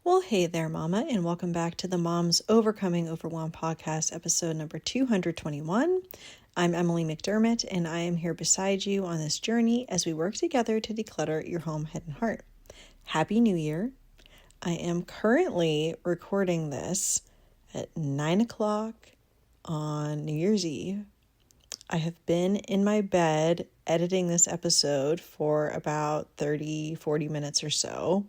Well, hey there, Mama, and welcome back to the Moms Overcoming Overwhelm podcast, episode number 221. I'm Emily McDermott, and I am here beside you on this journey as we work together to declutter your home, head, and heart. Happy New Year. I am currently recording this at 9 o'clock on New Year's Eve. I have been in my bed editing this episode for about 30-40 minutes or so.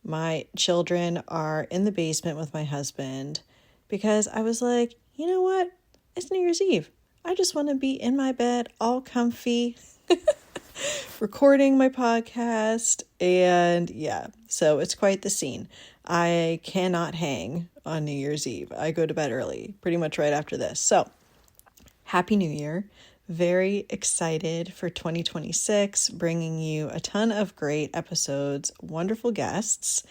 My children are in the basement with my husband because I was like, you know what? It's New Year's Eve. I just want to be in my bed, all comfy, recording my podcast. And yeah, so it's quite the scene. I cannot hang on New Year's Eve. I go to bed early, pretty much right after this. So Happy New Year. Very excited for 2026, bringing you a ton of great episodes, wonderful guests.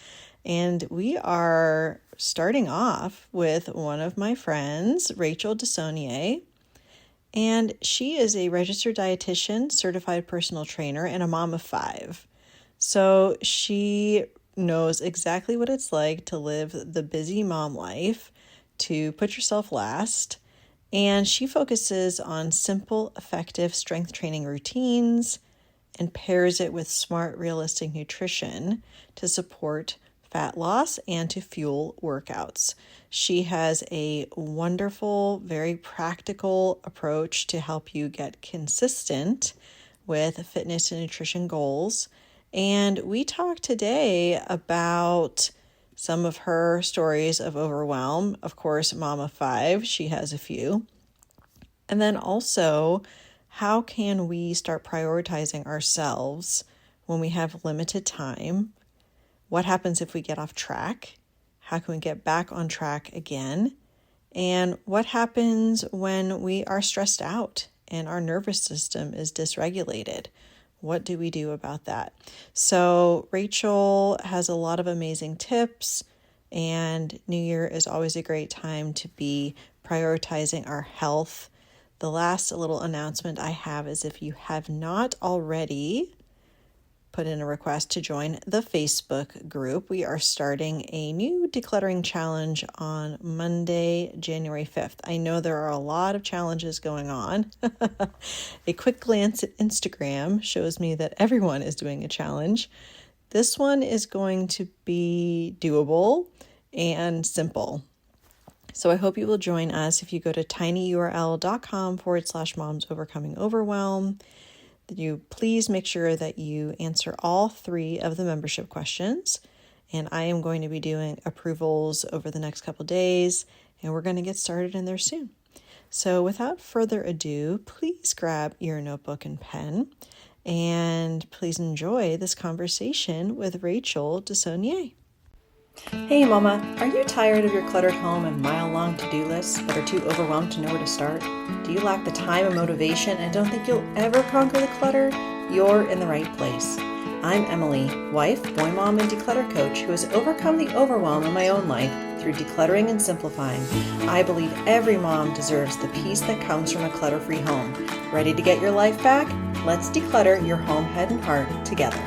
And we are starting off with one of my friends, Rachel DeSonier. And she is a registered dietitian, certified personal trainer, and a mom of 5. So she knows exactly what it's like to live the busy mom life, to put yourself last. And she focuses on simple, effective strength training routines and pairs it with smart, realistic nutrition to support fat loss and to fuel workouts. She has a wonderful, very practical approach to help you get consistent with fitness and nutrition goals. And we talked today about some of her stories of overwhelm. Of course, mom of 5, she has a few. And then also, how can we start prioritizing ourselves when we have limited time? What happens if we get off track? How can we get back on track again? And what happens when we are stressed out and our nervous system is dysregulated? What do we do about that? So Rachel has a lot of amazing tips, and New Year is always a great time to be prioritizing our health. The last little announcement I have is if you have not already put in a request to join the Facebook group, we are starting a new decluttering challenge on Monday, January 5th. I know there are a lot of challenges going on. A quick glance at Instagram shows me that everyone is doing a challenge. This one is going to be doable and simple. So I hope you will join us if you go to tinyurl.com/moms overcoming overwhelm. You please make sure that you answer all 3 of the membership questions. And I am going to be doing approvals over the next couple days, and we're going to get started in there soon. So without further ado, please grab your notebook and pen, and please enjoy this conversation with Rachel DeSonier. Hey Mama, are you tired of your cluttered home and mile-long to-do lists but are too overwhelmed to know where to start? Do you lack the time and motivation and don't think you'll ever conquer the clutter? You're in the right place. I'm Emily, wife, boy mom, and declutter coach who has overcome the overwhelm in my own life through decluttering and simplifying. I believe every mom deserves the peace that comes from a clutter-free home. Ready to get your life back? Let's declutter your home, head, and heart together.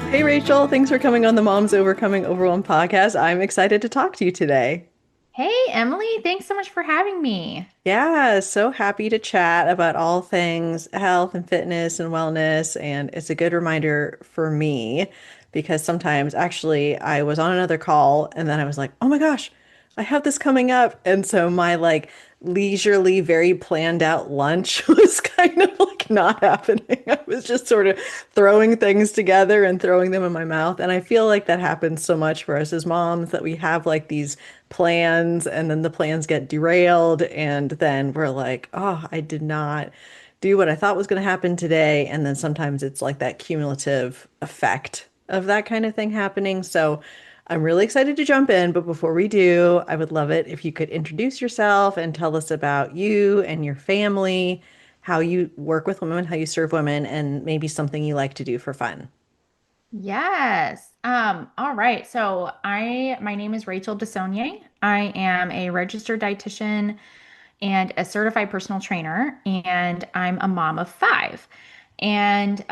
Hey, Rachel. Thanks for coming on the Moms Overcoming Overwhelm podcast. I'm excited to talk to you today. Hey, Emily, thanks so much for having me. Yeah, so happy to chat about all things health and fitness and wellness. And it's a good reminder for me because sometimes actually I was on another call and then I was like, oh my gosh, I have this coming up. And so my leisurely, very planned out lunch was kind of not happening. I was just sort of throwing things together and throwing them in my mouth. And I feel like that happens so much for us as moms that we have these plans and then the plans get derailed. And then we're like, oh, I did not do what I thought was going to happen today. And then sometimes it's like that cumulative effect of that kind of thing happening. So I'm really excited to jump in, but before we do, I would love it if you could introduce yourself and tell us about you and your family, how you work with women, how you serve women, and maybe something you like to do for fun. Yes. All right. So my name is Rachel DeSonier. I am a registered dietitian and a certified personal trainer, and I'm a mom of 5. And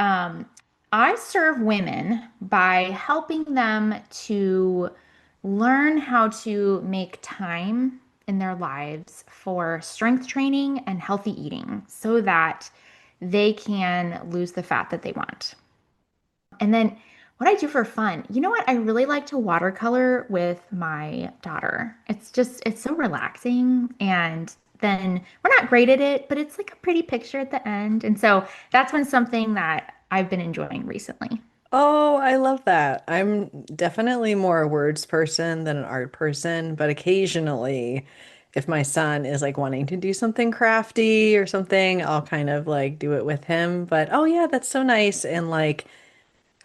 I serve women by helping them to learn how to make time in their lives for strength training and healthy eating so that they can lose the fat that they want. And then what I do for fun, you know what? I really like to watercolor with my daughter. It's so relaxing. And then we're not great at it, but it's like a pretty picture at the end. And so that's been something that I've been enjoying recently. Oh, I love that. I'm definitely more a words person than an art person, but occasionally, if my son is like wanting to do something crafty or something, I'll kind of like do it with him. But oh yeah, that's so nice and like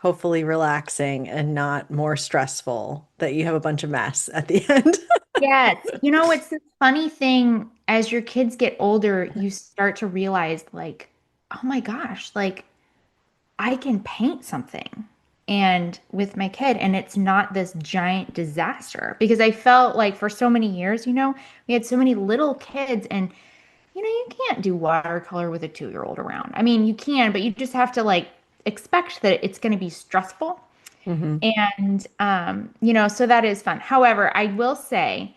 hopefully relaxing and not more stressful that you have a bunch of mess at the end. Yes. You know, it's this funny thing as your kids get older, you start to realize, like, oh my gosh, like I can paint something and with my kid, and it's not this giant disaster because I felt like for so many years, we had so many little kids, and you can't do watercolor with a 2-year-old around. I mean, you can, but you just have to like expect that it's going to be stressful. Hmm. And so that is fun. However, I will say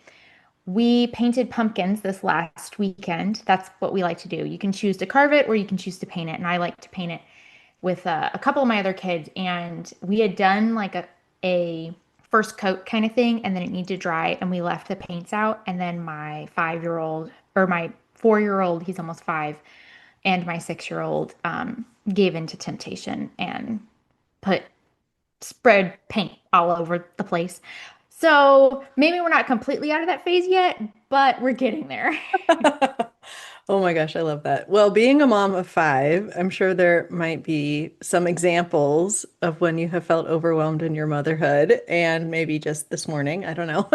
we painted pumpkins this last weekend. That's what we like to do. You can choose to carve it or you can choose to paint it. And I like to paint it with a couple of my other kids. And we had done like a first coat kind of thing, and then it needed to dry. And we left the paints out. And then my 5-year-old or my 4-year-old, he's almost 5, and my 6-year-old gave in to temptation and put spread paint all over the place. So maybe we're not completely out of that phase yet, but we're getting there. Oh my gosh, I love that. Well, being a mom of five, I'm sure there might be some examples of when you have felt overwhelmed in your motherhood, and maybe just this morning, I don't know.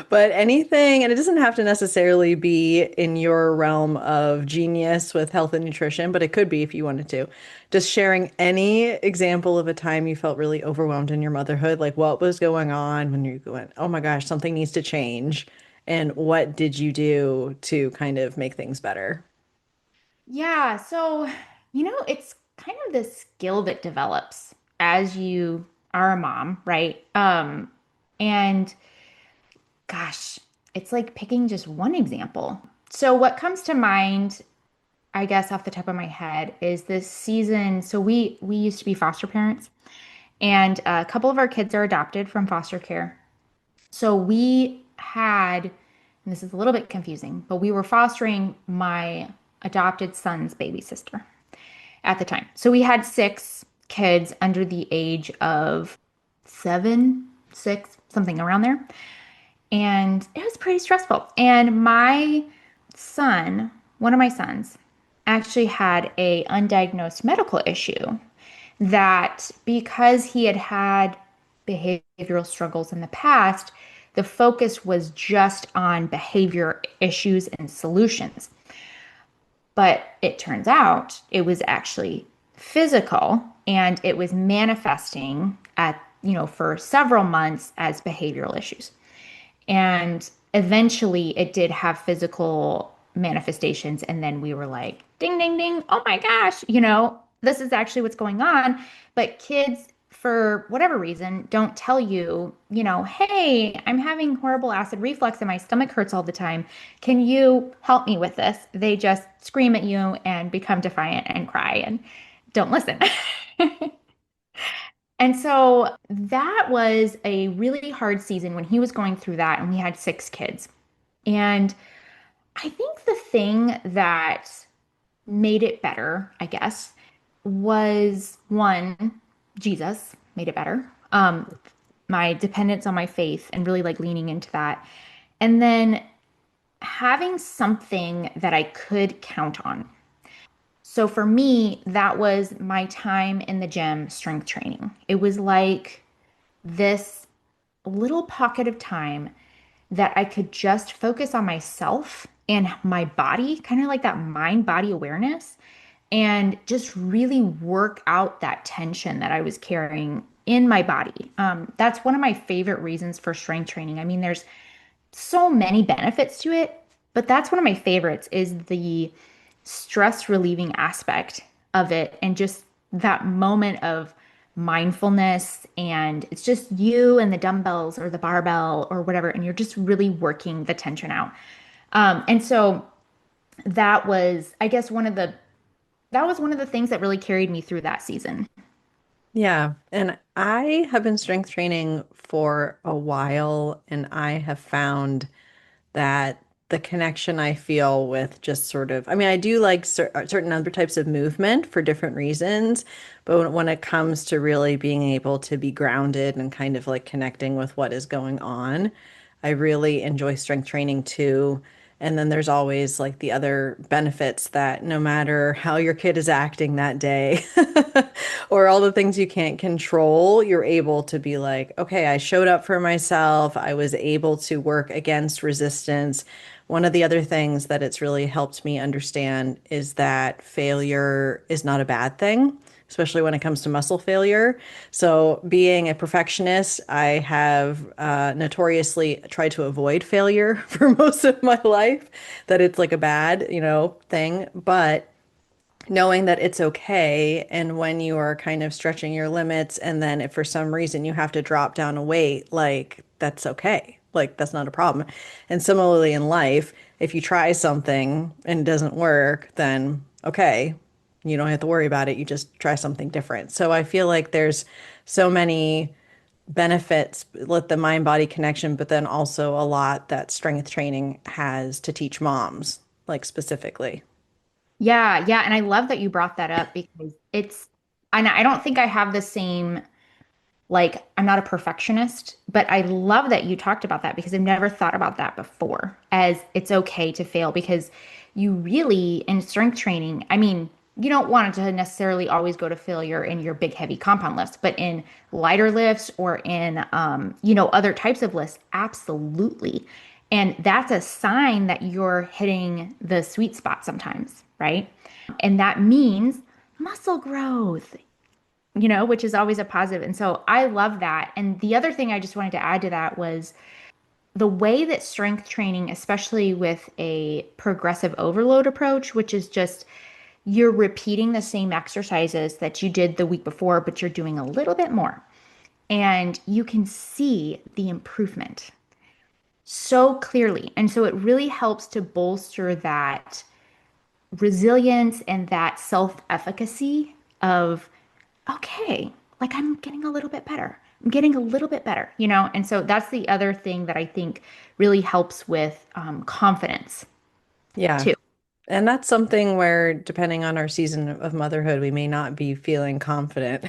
But anything, and it doesn't have to necessarily be in your realm of genius with health and nutrition, but it could be if you wanted to. Just sharing any example of a time you felt really overwhelmed in your motherhood, like what was going on when you went, oh my gosh, something needs to change. And what did you do to kind of make things better? Yeah, so it's kind of this skill that develops as you are a mom, right? And gosh, it's like picking just one example. So what comes to mind, I guess off the top of my head, is this season. So we used to be foster parents, and a couple of our kids are adopted from foster care. So we had, and this is a little bit confusing, but we were fostering my adopted son's baby sister at the time. So we had 6 kids under the age of 7, 6, something around there. And it was pretty stressful. And my son, one of my sons, actually had a undiagnosed medical issue that because he had had behavioral struggles in the past, the focus was just on behavior issues and solutions. But it turns out it was actually physical, and it was manifesting for several months as behavioral issues. And eventually it did have physical manifestations. And then we were like, ding, ding, ding. Oh my gosh, this is actually what's going on. But kids, for whatever reason, don't tell you, hey, I'm having horrible acid reflux and my stomach hurts all the time. Can you help me with this? They just scream at you and become defiant and cry and don't listen. And so that was a really hard season when he was going through that, and we had 6 kids. And I think the thing that made it better, I guess, was one, Jesus made it better. My dependence on my faith and really like leaning into that. And then having something that I could count on. So for me, that was my time in the gym strength training. It was like this little pocket of time that I could just focus on myself and my body, kind of like that mind body awareness, and just really work out that tension that I was carrying in my body. That's one of my favorite reasons for strength training. I mean, there's so many benefits to it, but that's one of my favorites is the stress relieving aspect of it and just that moment of mindfulness, and it's just you and the dumbbells or the barbell or whatever, and you're just really working the tension out. And so that was, I guess, one of the things that really carried me through that season. Yeah. And I have been strength training for a while, and I have found that the connection I feel with just sort of, I mean, I do like certain other types of movement for different reasons, but when it comes to really being able to be grounded and kind of like connecting with what is going on, I really enjoy strength training too. And then there's always like the other benefits that no matter how your kid is acting that day or all the things you can't control, you're able to be like, okay, I showed up for myself. I was able to work against resistance. One of the other things that it's really helped me understand is that failure is not a bad thing, especially when it comes to muscle failure. So, being a perfectionist, I have notoriously tried to avoid failure for most of my life, that it's like a bad, thing. But knowing that it's okay, and when you are kind of stretching your limits, and then if for some reason you have to drop down a weight, like that's okay. Like that's not a problem. And similarly in life, if you try something and it doesn't work, then okay, you don't have to worry about it. You just try something different. So I feel like there's so many benefits with the mind body connection, but then also a lot that strength training has to teach moms, like specifically. Yeah, yeah, and I love that you brought that up because and I don't think I have the same, like, I'm not a perfectionist, but I love that you talked about that because I've never thought about that before, as it's okay to fail, because you really, in strength training, I mean, you don't want it to necessarily always go to failure in your big, heavy compound lifts, but in lighter lifts or in, other types of lifts, absolutely. And that's a sign that you're hitting the sweet spot sometimes, right? And that means muscle growth, which is always a positive. And so I love that. And the other thing I just wanted to add to that was the way that strength training, especially with a progressive overload approach, which is just you're repeating the same exercises that you did the week before, but you're doing a little bit more. And you can see the improvement so clearly. And so it really helps to bolster that resilience and that self-efficacy of, okay, like I'm getting a little bit better. I'm getting a little bit better. And so that's the other thing that I think really helps with confidence Yeah. too. And that's something where, depending on our season of motherhood, we may not be feeling confident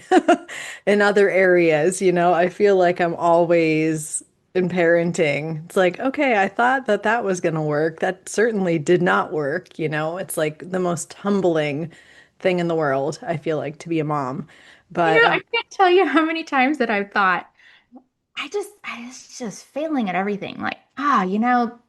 in other areas. I feel like I'm always in parenting. It's like, okay, I thought that that was going to work. That certainly did not work. It's like the most humbling thing in the world, I feel like, to be a mom. But I can't tell you how many times that I've thought, I was just failing at everything. Like,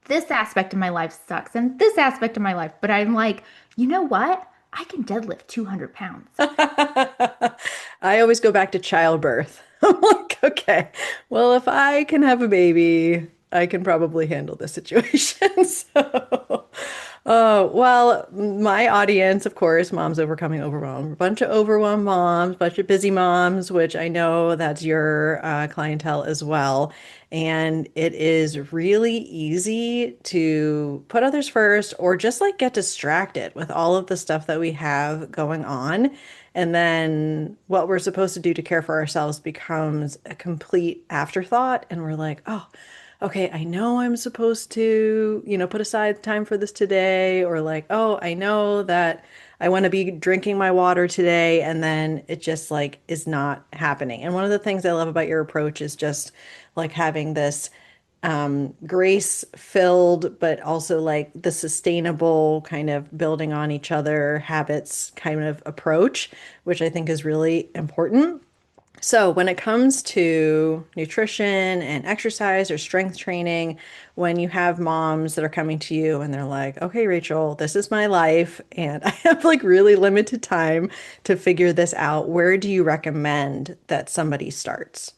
this aspect of my life sucks and this aspect of my life. But I'm like, you know what? I can deadlift 200 pounds. I always go back to childbirth. I'm like, okay, well, if I can have a baby, I can probably handle the situation. So, well, my audience, of course, moms overcoming overwhelm, a bunch of overwhelmed moms, bunch of busy moms, which I know that's your clientele as well. And it is really easy to put others first or just like get distracted with all of the stuff that we have going on. And then what we're supposed to do to care for ourselves becomes a complete afterthought. And we're like, oh, okay, I know I'm supposed to, put aside time for this today. Or like, oh, I know that I want to be drinking my water today. And then it just like is not happening. And one of the things I love about your approach is just like having this grace filled, but also like the sustainable kind of building on each other habits kind of approach, which I think is really important. So, when it comes to nutrition and exercise or strength training, when you have moms that are coming to you and they're like, okay, Rachel, this is my life and I have like really limited time to figure this out, where do you recommend that somebody starts?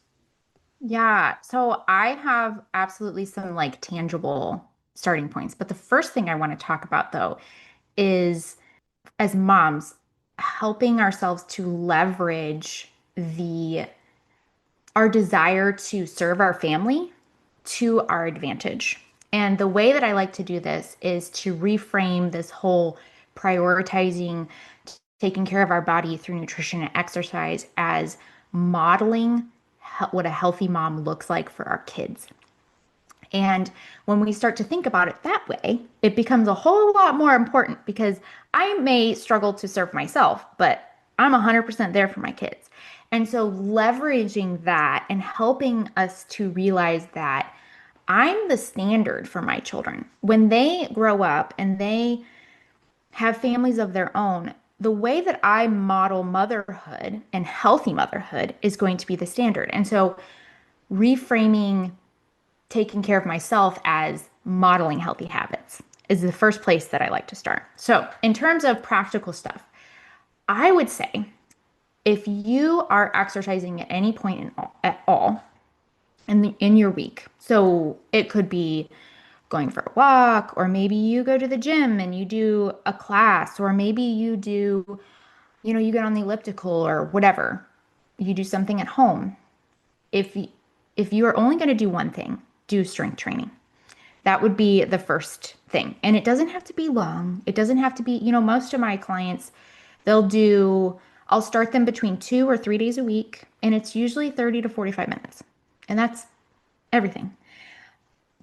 Yeah, so I have absolutely some like tangible starting points. But the first thing I want to talk about though is as moms, helping ourselves to leverage. the our desire to serve our family to our advantage. And the way that I like to do this is to reframe this whole prioritizing taking care of our body through nutrition and exercise as modeling what a healthy mom looks like for our kids. And when we start to think about it that way, it becomes a whole lot more important because I may struggle to serve myself, but I'm 100% there for my kids. And so leveraging that and helping us to realize that I'm the standard for my children. When they grow up and they have families of their own, the way that I model motherhood and healthy motherhood is going to be the standard. And so reframing taking care of myself as modeling healthy habits is the first place that I like to start. So, in terms of practical stuff, I would say if you are exercising at any point at all in your week, so it could be going for a walk, or maybe you go to the gym and you do a class, or maybe you do, you get on the elliptical or whatever, you do something at home. If if you are only going to do one thing, do strength training. That would be the first thing. And it doesn't have to be long. It doesn't have to be, most of my clients, I'll start them between 2 or 3 days a week, and it's usually 30 to 45 minutes. And that's everything.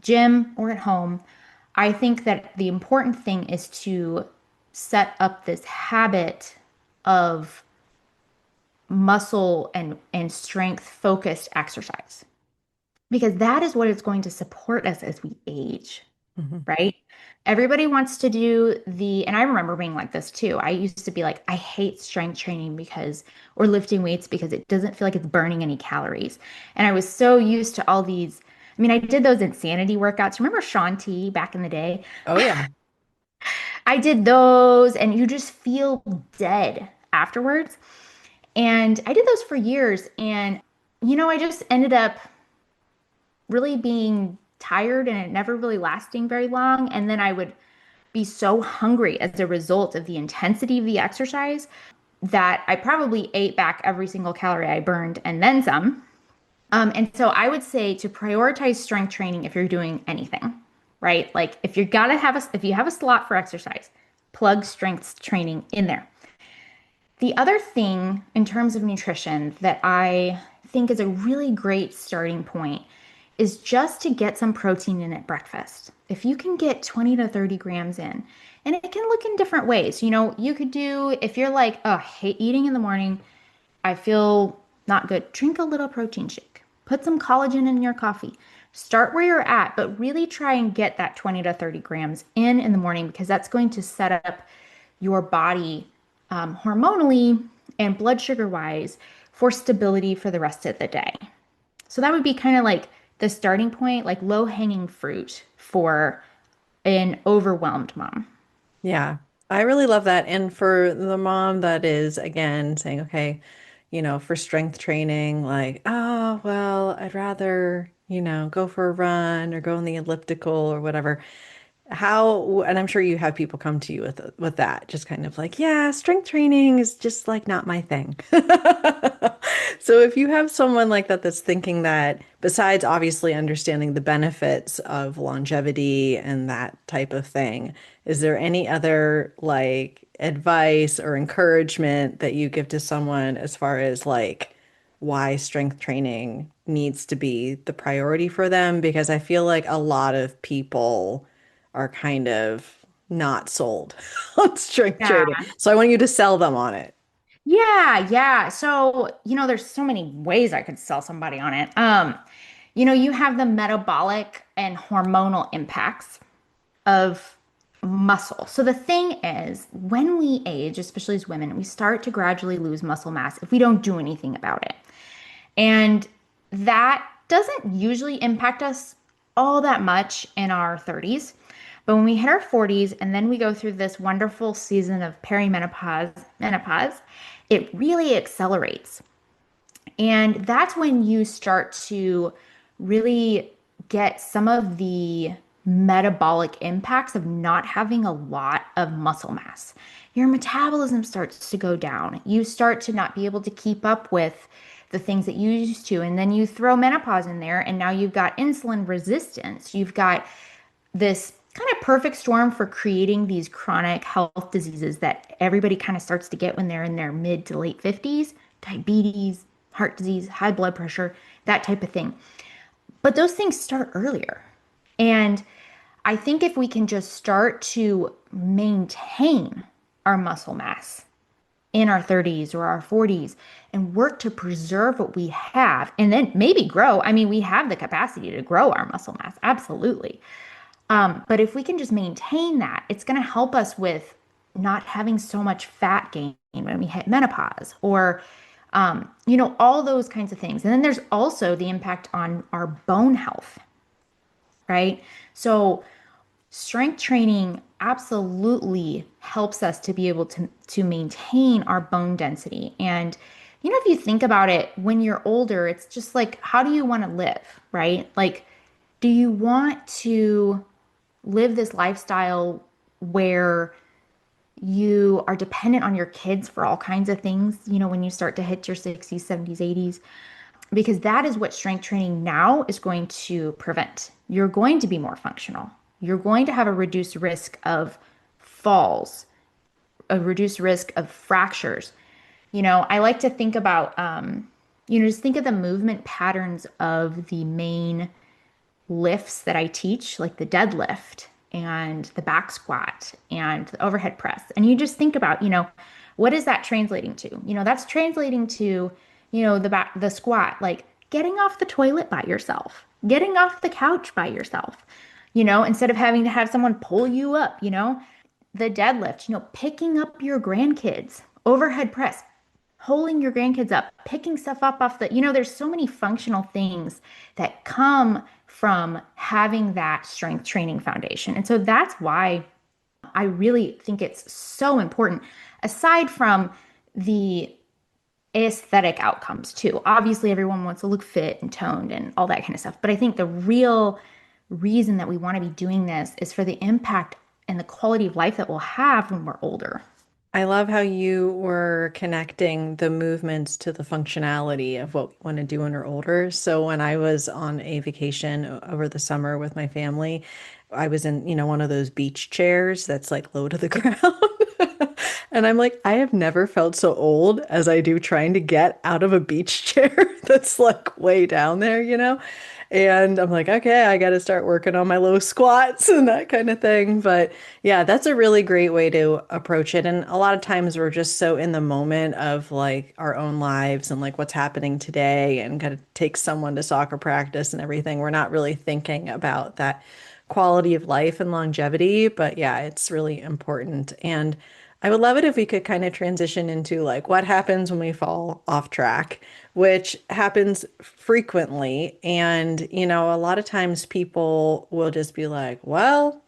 Gym or at home. I think that the important thing is to set up this habit of muscle and strength focused exercise because that is what is going to support us as we age, Mhm. right? Everybody wants to do and I remember being like this too. I used to be like, I hate strength training or lifting weights because it doesn't feel like it's burning any calories. And I was so used to all these. I mean, I did those insanity workouts. Remember Shaun T back in the day? Oh, yeah. I did those, and you just feel dead afterwards. And I did those for years. And, I just ended up really being tired and it never really lasting very long. And then I would be so hungry as a result of the intensity of the exercise that I probably ate back every single calorie I burned and then some. And so I would say to prioritize strength training if you're doing anything, right? Like if you have a slot for exercise, plug strength training in there. The other thing in terms of nutrition that I think is a really great starting point is just to get some protein in at breakfast. If you can get 20 to 30 grams in, and it can look in different ways. You could do, if you're like, oh, I hate eating in the morning, I feel not good, drink a little protein shake, put some collagen in your coffee. Start where you're at, but really try and get that 20 to 30 grams in the morning because that's going to set up your body hormonally and blood sugar wise for stability for the rest of the day. So that would be kind of like the starting point, like low hanging fruit for an overwhelmed mom. Yeah, I really love that. And for the mom that is, again, saying, okay, for strength training, like, oh, well, I'd rather, go for a run or go on the elliptical or whatever. And I'm sure you have people come to you with that, just kind of like, yeah, strength training is just like not my thing. So if you have someone like that that's thinking that, besides obviously understanding the benefits of longevity and that type of thing, is there any other like advice or encouragement that you give to someone as far as like why strength training needs to be the priority for them? Because I feel like a lot of people are kind of not sold on strength Yeah. training. So I want you to sell them on it. Yeah, yeah. So, there's so many ways I could sell somebody on it. You have the metabolic and hormonal impacts of muscle. So the thing is, when we age, especially as women, we start to gradually lose muscle mass if we don't do anything about it. And that doesn't usually impact us all that much in our 30s. But when we hit our 40s and then we go through this wonderful season of menopause, it really accelerates. And that's when you start to really get some of the metabolic impacts of not having a lot of muscle mass. Your metabolism starts to go down. You start to not be able to keep up with the things that you used to. And then you throw menopause in there, and now you've got insulin resistance. You've got this kind of perfect storm for creating these chronic health diseases that everybody kind of starts to get when they're in their mid to late 50s, diabetes, heart disease, high blood pressure, that type of thing. But those things start earlier. And I think if we can just start to maintain our muscle mass in our 30s or our 40s and work to preserve what we have and then maybe grow. I mean, we have the capacity to grow our muscle mass, absolutely. But if we can just maintain that, it's going to help us with not having so much fat gain when we hit menopause or, all those kinds of things. And then there's also the impact on our bone health, right? So strength training absolutely helps us to be able to maintain our bone density. And if you think about it, when you're older, it's just like, how do you want to live, right? Like, do you want to live this lifestyle where you are dependent on your kids for all kinds of things, when you start to hit your 60s, 70s, 80s? Because that is what strength training now is going to prevent. You're going to be more functional. You're going to have a reduced risk of falls, a reduced risk of fractures. I like to think about, just think of the movement patterns of the main lifts that I teach, like the deadlift and the back squat and the overhead press. And you just think about, what is that translating to? That's translating to, the squat, like getting off the toilet by yourself, getting off the couch by yourself, instead of having to have someone pull you up, the deadlift, picking up your grandkids, overhead press, holding your grandkids up, picking stuff up off the, there's so many functional things that come from having that strength training foundation. And so that's why I really think it's so important, aside from the aesthetic outcomes too. Obviously, everyone wants to look fit and toned and all that kind of stuff. But I think the real reason that we want to be doing this is for the impact and the quality of life that we'll have when we're older. I love how you were connecting the movements to the functionality of what we want to do when we're older. So when I was on a vacation over the summer with my family, I was in, one of those beach chairs that's like low to the ground. And I'm like, I have never felt so old as I do trying to get out of a beach chair that's like way down there. And I'm like, okay, I got to start working on my low squats and that kind of thing. But yeah, that's a really great way to approach it. And a lot of times we're just so in the moment of like our own lives and like what's happening today and kind of take someone to soccer practice and everything. We're not really thinking about that quality of life and longevity. But yeah, it's really important. And I would love it if we could kind of transition into like what happens when we fall off track, which happens frequently. And, a lot of times people will just be like, well,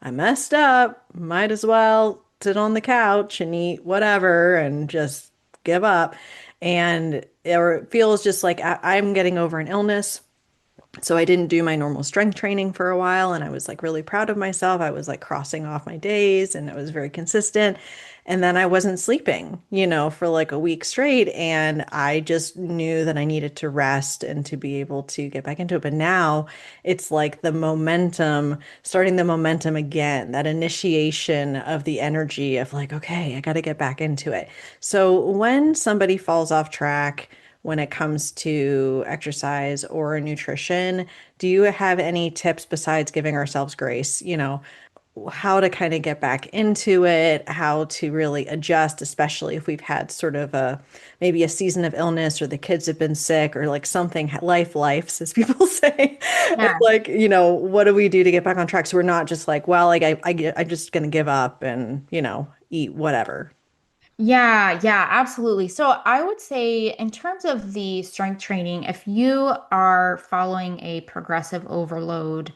I messed up. Might as well sit on the couch and eat whatever and just give up. And or it feels just like I'm getting over an illness. So I didn't do my normal strength training for a while and I was like really proud of myself. I was like crossing off my days and it was very consistent. And then I wasn't sleeping, for like a week straight. And I just knew that I needed to rest and to be able to get back into it. But now it's like the momentum, starting the momentum again, that initiation of the energy of like, okay, I got to get back into it. So when somebody falls off track, when it comes to exercise or nutrition, do you have any tips besides giving ourselves grace? How to kind of get back into it, how to really adjust, especially if we've had sort of maybe a season of illness or the kids have been sick or like something, life, as people say. It's Yeah. like, what do we do to get back on track? So we're not just like, well, like I'm just going to give up and, eat whatever. Yeah, yeah, absolutely. So I would say, in terms of the strength training, if you are following a progressive overload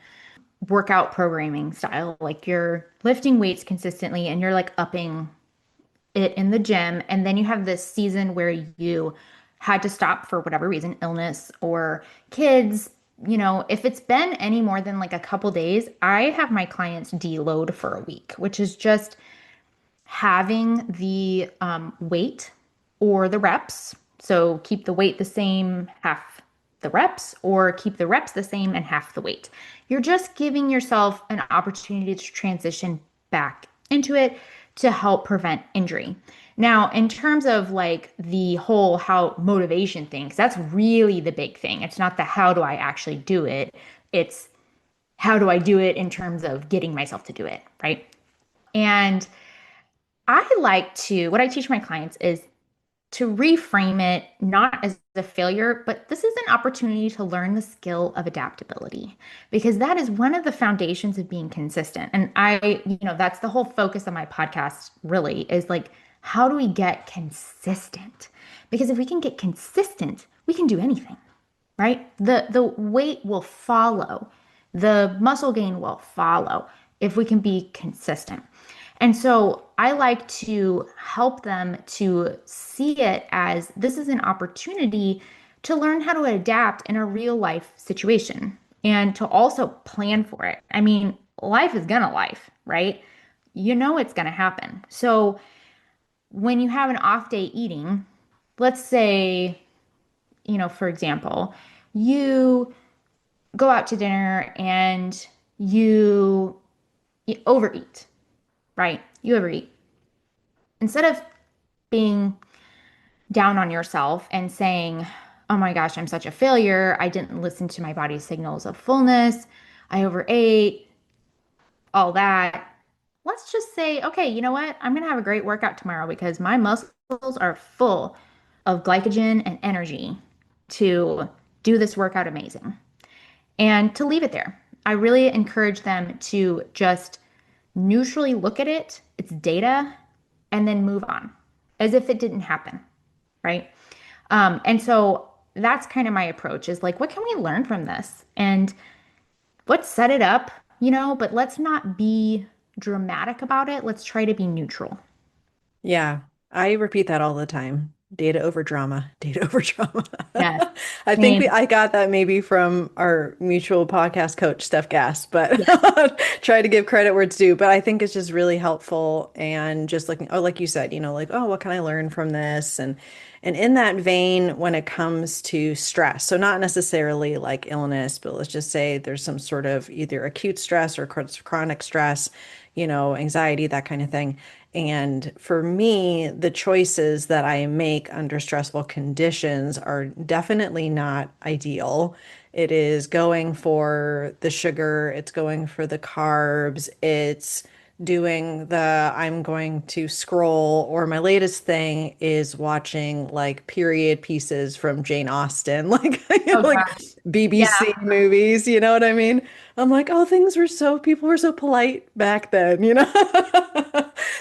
workout programming style, like you're lifting weights consistently and you're like upping it in the gym, and then you have this season where you had to stop for whatever reason, illness or kids, if it's been any more than like a couple days, I have my clients deload for a week, which is just having the weight or the reps. So keep the weight the same, half the reps, or keep the reps the same and half the weight. You're just giving yourself an opportunity to transition back into it to help prevent injury. Now, in terms of like the whole how motivation things, that's really the big thing. It's not the how do I actually do it, it's how do I do it in terms of getting myself to do it, right? And what I teach my clients is to reframe it not as a failure, but this is an opportunity to learn the skill of adaptability because that is one of the foundations of being consistent. And that's the whole focus of my podcast really is like, how do we get consistent? Because if we can get consistent, we can do anything, right? The weight will follow. The muscle gain will follow if we can be consistent. And so I like to help them to see it as this is an opportunity to learn how to adapt in a real life situation and to also plan for it. I mean, life is gonna life, right? You know it's gonna happen. So when you have an off day eating, let's say, for example, you go out to dinner and you overeat, right? You overeat. Instead of being down on yourself and saying, oh my gosh, I'm such a failure. I didn't listen to my body's signals of fullness. I overate, all that. Let's just say, okay, you know what? I'm going to have a great workout tomorrow because my muscles are full of glycogen and energy to do this workout amazing and to leave it there. I really encourage them to just neutrally look at it, it's data, and then move on as if it didn't happen, right? And so that's kind of my approach is like, what can we learn from this? And let's set it up, but let's not be dramatic about it. Let's try to be neutral. Yeah, I repeat that all the time. Data over drama, data over drama. Yes. I think Same. I got that maybe from our mutual podcast coach, Steph Gass, but Yes. try to give credit where it's due. But I think it's just really helpful and just looking, oh, like you said, like, oh, what can I learn from this? And in that vein, when it comes to stress, so not necessarily like illness, but let's just say there's some sort of either acute stress or chronic stress, anxiety, that kind of thing. And for me, the choices that I make under stressful conditions are definitely not ideal. It is going for the sugar, it's going for the carbs, it's doing the I'm going to scroll, or my latest thing is watching like period pieces from Jane Austen, like Oh like gosh. BBC Yeah. movies, you know what I mean? I'm like, oh, people were so polite back then,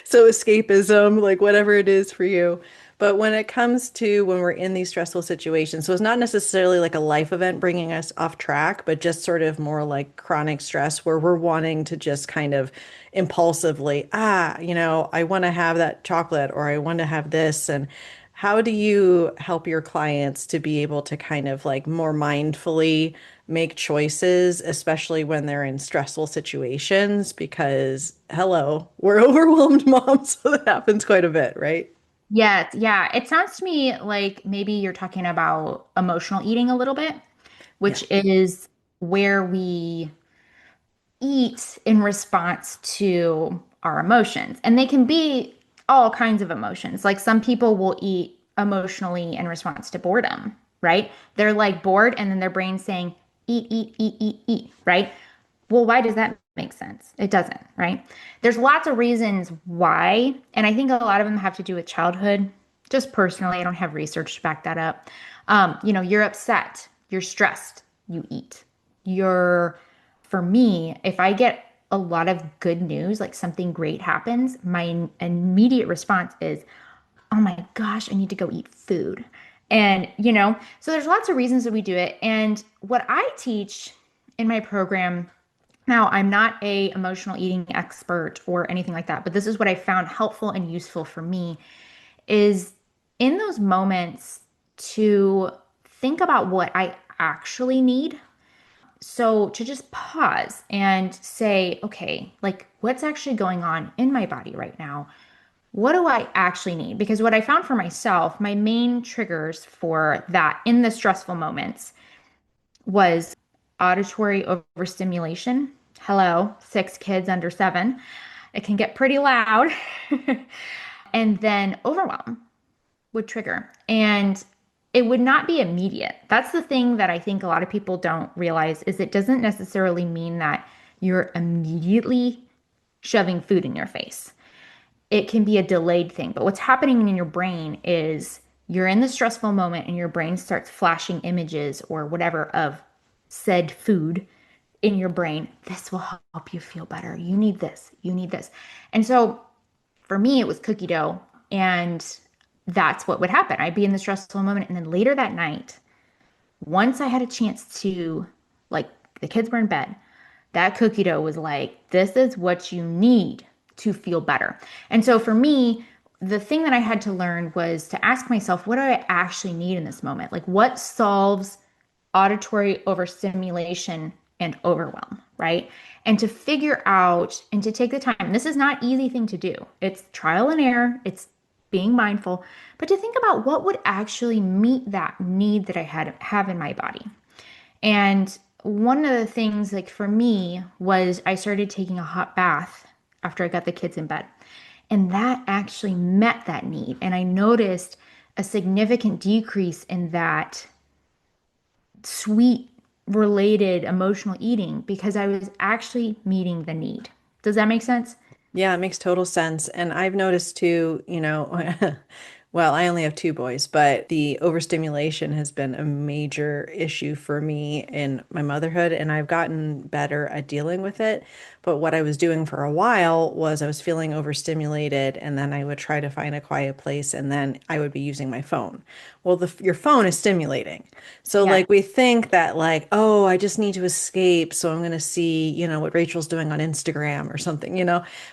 So escapism, like whatever it is for you. But when it comes to when we're in these stressful situations, so it's not necessarily like a life event bringing us off track, but just sort of more like chronic stress where we're wanting to just kind of impulsively, I want to have that chocolate or I want to have this. And how do you help your clients to be able to kind of like more mindfully make choices, especially when they're in stressful situations? Because, hello, we're overwhelmed moms, so that happens quite a bit, right? Yes. Yeah. It sounds to me like maybe you're talking about emotional eating a little bit, Yeah. which is where we eat in response to our emotions. And they can be all kinds of emotions. Like some people will eat emotionally in response to boredom, right? They're like bored and then their brain's saying, eat, eat, eat, eat, eat, right? Well, why does that make sense? It doesn't, right? There's lots of reasons why. And I think a lot of them have to do with childhood. Just personally, I don't have research to back that up. You're upset, you're stressed, you eat. You're For me, if I get a lot of good news, like something great happens, my immediate response is, oh my gosh, I need to go eat food. And, so there's lots of reasons that we do it. And what I teach in my program, now I'm not a emotional eating expert or anything like that, but this is what I found helpful and useful for me is in those moments to think about what I actually need, so to just pause and say, okay, like what's actually going on in my body right now? what do I actually need? Because what I found for myself, my main triggers for that in the stressful moments was auditory overstimulation. Hello, 6 kids under 7. It can get pretty loud. And then overwhelm would trigger. And it would not be immediate. That's the thing that I think a lot of people don't realize is it doesn't necessarily mean that you're immediately shoving food in your face. It can be a delayed thing. But what's happening in your brain is you're in the stressful moment and your brain starts flashing images or whatever of said food in your brain. This will help you feel better. You need this. You need this. And so for me, it was cookie dough. And that's what would happen. I'd be in the stressful moment. And then later that night, once I had a chance to, like, the kids were in bed, that cookie dough was like, this is what you need to feel better. And so for me, the thing that I had to learn was to ask myself, what do I actually need in this moment? Like, what solves auditory overstimulation and overwhelm, right? And to figure out and to take the time. This is not an easy thing to do. It's trial and error. It's being mindful, but to think about what would actually meet that need that I have in my body. And one of the things, like for me, was I started taking a hot bath after I got the kids in bed. And that actually met that need. And I noticed a significant decrease in that sweet related emotional eating because I was actually meeting the need. Does that make sense? Yeah, it makes total sense. And I've noticed too, well, I only have two boys, but the overstimulation has been a major issue for me in my motherhood, and I've gotten better at dealing with it. But what I was doing for a while was I was feeling overstimulated, and then I would try to find a quiet place, and then I would be using my phone. Well, your phone is stimulating. So Yes. like we think that like, oh, I just need to escape, so I'm going to see, what Rachel's doing on Instagram or something.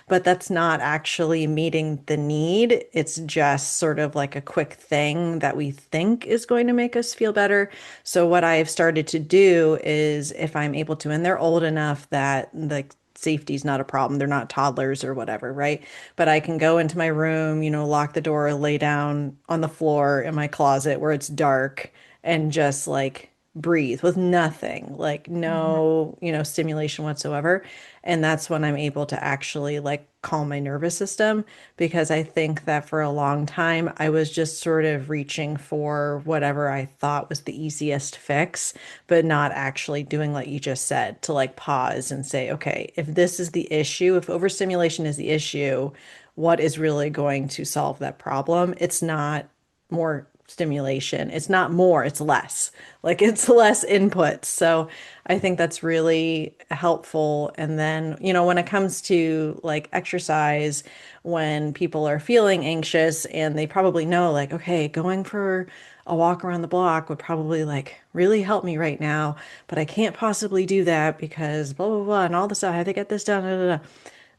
But that's not actually meeting the need. It's just sort of like a quick thing that we think is going to make us feel better. So what I've started to do is if I'm able to, and they're old enough that like safety is not a problem. They're not toddlers or whatever, right? But I can go into my room, lock the door, lay down on the floor in my closet where it's dark and just like breathe with nothing, like Mhm. no, stimulation whatsoever. And that's when I'm able to actually like calm my nervous system because I think that for a long time I was just sort of reaching for whatever I thought was the easiest fix, but not actually doing what you just said to like pause and say, okay, if this is the issue, if overstimulation is the issue, what is really going to solve that problem? It's not more stimulation. It's not more, it's less. Like it's less input. So I think that's really helpful. And then, when it comes to like exercise, when people are feeling anxious and they probably know, like, okay, going for a walk around the block would probably like really help me right now, but I can't possibly do that because blah, blah, blah, and all this stuff. I have to get this done. Da, da, da.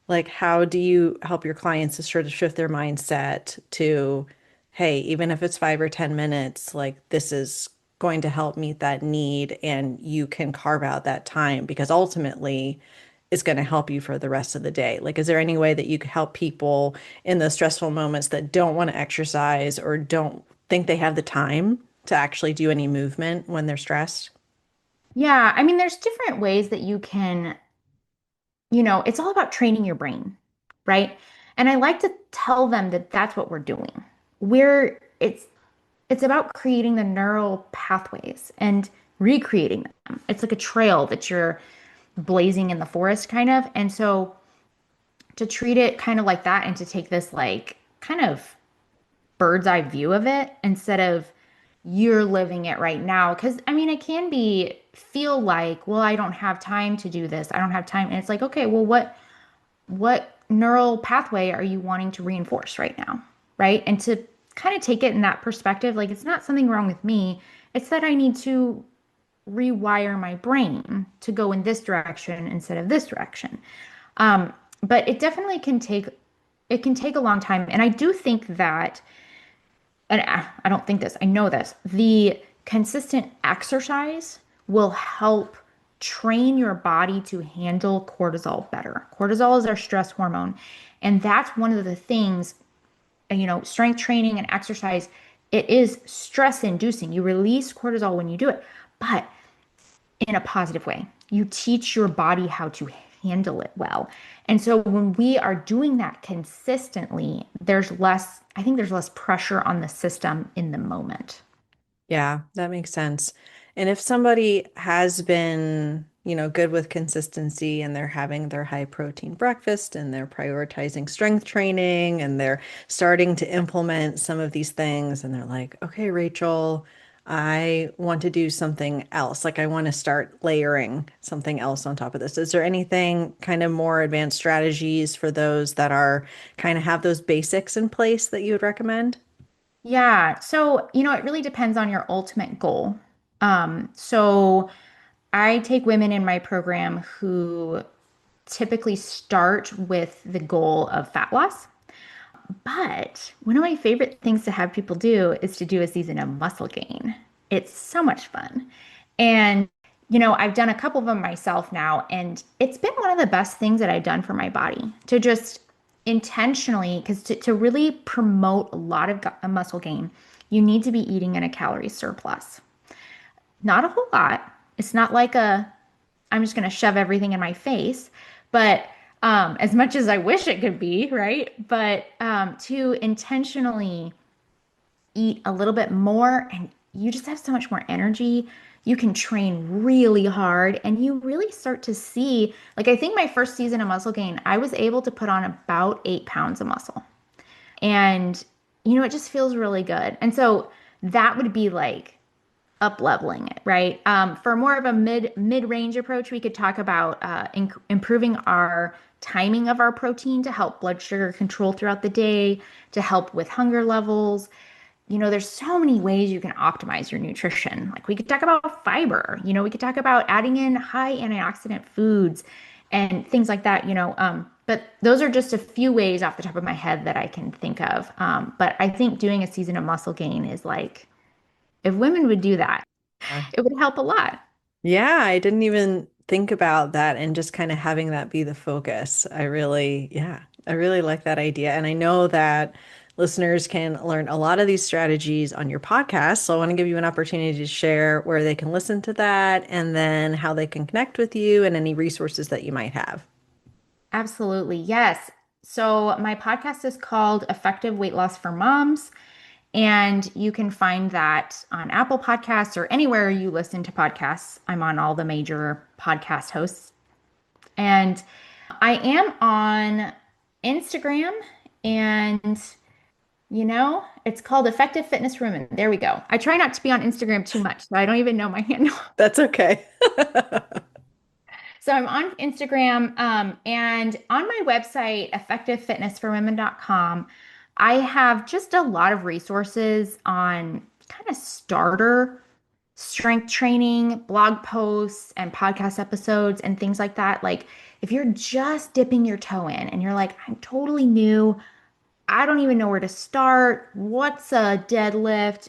Like, how do you help your clients to sort of shift their mindset to, hey, even if it's 5 or 10 minutes, like this is going to help meet that need and you can carve out that time because ultimately it's going to help you for the rest of the day. Like, is there any way that you could help people in those stressful moments that don't want to exercise or don't think they have the time to actually do any movement when they're stressed? Yeah, I mean, there's different ways that you can, it's all about training your brain, right? And I like to tell them that that's what we're doing. We're it's about creating the neural pathways and recreating them. It's like a trail that you're blazing in the forest kind of. And so to treat it kind of like that and to take this like kind of bird's eye view of it instead of you're living it right now. Cause I mean, it can be feel like, well, I don't have time to do this. I don't have time. And it's like, okay, well, what neural pathway are you wanting to reinforce right now? Right. And to kind of take it in that perspective, like it's not something wrong with me. It's that I need to rewire my brain to go in this direction instead of this direction. Um, but it definitely can take a long time. And I do think that, and I don't think this, I know this, the consistent exercise will help train your body to handle cortisol better. Cortisol is our stress hormone. And that's one of the things. strength training and exercise, it is stress inducing. You release cortisol when you do it, but in a positive way. You teach your body how to handle it well. And so when we are doing that consistently, I think there's less pressure on the system in the moment. Yeah, that makes sense. And if somebody has been, good with consistency and they're having their high protein breakfast and they're prioritizing strength training and they're starting to implement some of these things and they're like, okay, Rachel, I want to do something else. Like I want to start layering something else on top of this. Is there anything kind of more advanced strategies for those that are kind of have those basics in place that you would recommend? Yeah. So, it really depends on your ultimate goal. So I take women in my program who typically start with the goal of fat loss. But one of my favorite things to have people do is to do a season of muscle gain. It's so much fun. And, I've done a couple of them myself now, and it's been one of the best things that I've done for my body to just intentionally, because to really promote a lot of muscle gain, you need to be eating in a calorie surplus. Not a whole lot. It's not like I'm just going to shove everything in my face, but as much as I wish it could be, right? But to intentionally eat a little bit more, and you just have so much more energy. You can train really hard, and you really start to see, like, I think my first season of muscle gain, I was able to put on about 8 pounds of muscle. And, it just feels really good. And so that would be like up leveling it, right? For more of a mid range approach, we could talk about improving our timing of our protein to help blood sugar control throughout the day, to help with hunger levels. There's so many ways you can optimize your nutrition. Like we could talk about fiber, we could talk about adding in high antioxidant foods and things like that, but those are just a few ways off the top of my head that I can think of. But I think doing a season of muscle gain is like, if women would do that, it would help a lot. Yeah, I didn't even think about that and just kind of having that be the focus. I really like that idea. And I know that listeners can learn a lot of these strategies on your podcast. So I want to give you an opportunity to share where they can listen to that and then how they can connect with you and any resources that you might have. Absolutely. Yes. So my podcast is called Effective Weight Loss for Moms. And you can find that on Apple Podcasts or anywhere you listen to podcasts. I'm on all the major podcast hosts. And I am on Instagram, and it's called Effective Fitness for Women. There we go. I try not to be on Instagram too much, so I don't even know my handle. That's okay. So I'm on Instagram, and on my website, effectivefitnessforwomen.com, I have just a lot of resources on kind of starter strength training, blog posts, and podcast episodes and things like that. Like if you're just dipping your toe in and you're like, I'm totally new, I don't even know where to start, what's a deadlift,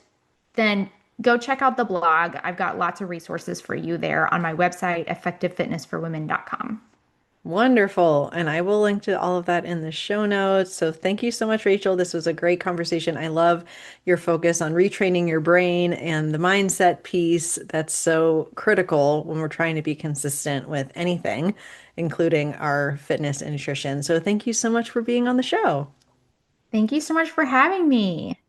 then go check out the blog. I've got lots of resources for you there on my website, effectivefitnessforwomen.com. Wonderful. And I will link to all of that in the show notes. So thank you so much, Rachel. This was a great conversation. I love your focus on retraining your brain and the mindset piece. That's so critical when we're trying to be consistent with anything, including our fitness and nutrition. So thank you so much for being on the show. Thank you so much for having me.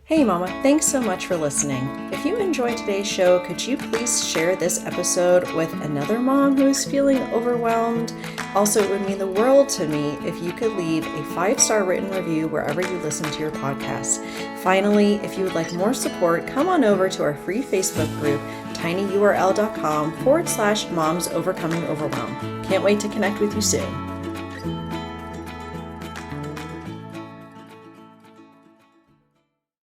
Hey, Mama, thanks so much for listening. If you enjoyed today's show, could you please share this episode with another mom who is feeling overwhelmed? Also, it would mean the world to me if you could leave a 5-star written review wherever you listen to your podcast. Finally, if you would like more support, come on over to our free Facebook group, tinyurl.com/moms overcoming overwhelm. Can't wait to connect with you soon.